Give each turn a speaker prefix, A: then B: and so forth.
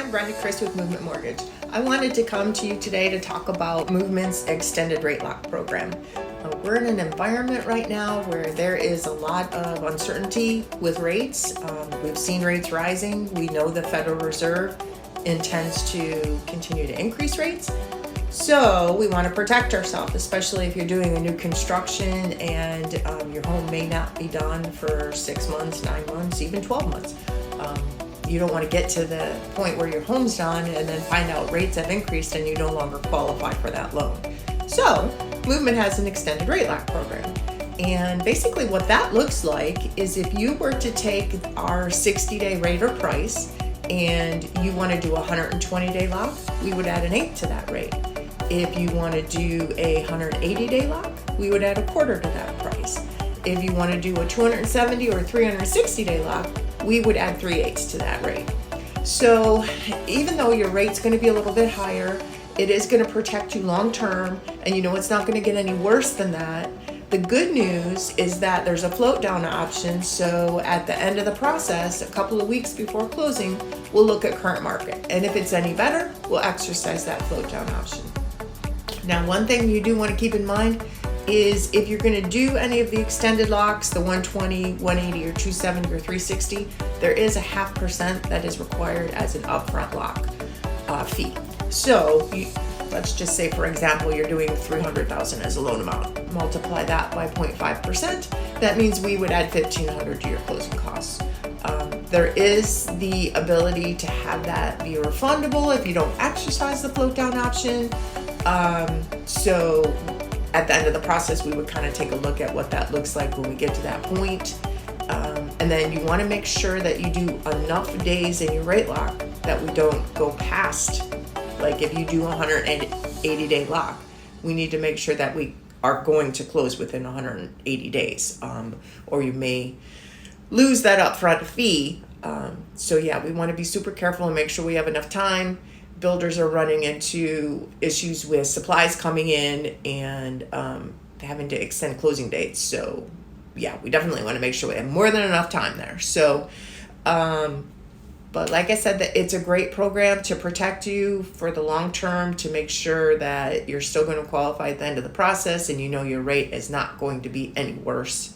A: I'm Brenda Chris with Movement Mortgage. I wanted to come to you today to talk about Movement's extended rate lock program. We're in an environment right now where there is a lot of uncertainty with rates. We've seen rates rising. We know the Federal Reserve intends to continue to increase rates. So we want to protect ourselves, especially if you're doing a new construction and your home may not be done for 6 months, 9 months, even 12 months. You don't want to get to the point where your home's done and then find out rates have increased and you no longer qualify for that loan. So Movement has an extended rate lock program. And basically what that looks like is if you were to take our 60-day rate or price and you want to do a 120-day lock, we would add an eighth to that rate. If you want to do a 180-day lock, we would add a quarter to that price. If you want to do a 270 or 360-day lock, we would add 3/8 to that rate. So even though your rate's going to be a little bit higher, it is going to protect you long term, and you know it's not going to get any worse than that. The good news is that there's a float down option, so at the end of the process, a couple of weeks before closing, we'll look at current market, and if it's any better, we'll exercise that float down option. Now, one thing you do want to keep in mind is if you're going to do any of the extended locks, the 120, 180, or 270, or 360, there is a 0.5% that is required as an upfront lock fee. So let's just say, for example, you're doing $300,000 as a loan amount. Multiply that by 0.5%. That means we would add $1,500 to your closing costs. There is the ability to have that be refundable if you don't exercise the float down option. So at the end of the process, we would kind of take a look at what that looks like when we get to that point. And then you want to make sure that you do enough days in your rate lock that we don't go past. Like if you do a 180-day lock, we need to make sure that we are going to close within 180 days, or you may lose that upfront fee. So yeah, we want to be super careful and make sure we have enough time. Builders are running into issues with supplies coming in and having to extend closing dates. So yeah, we definitely want to make sure we have more than enough time there. So, but like I said, that it's a great program to protect you for the long term, to make sure that you're still going to qualify at the end of the process and you know your rate is not going to be any worse.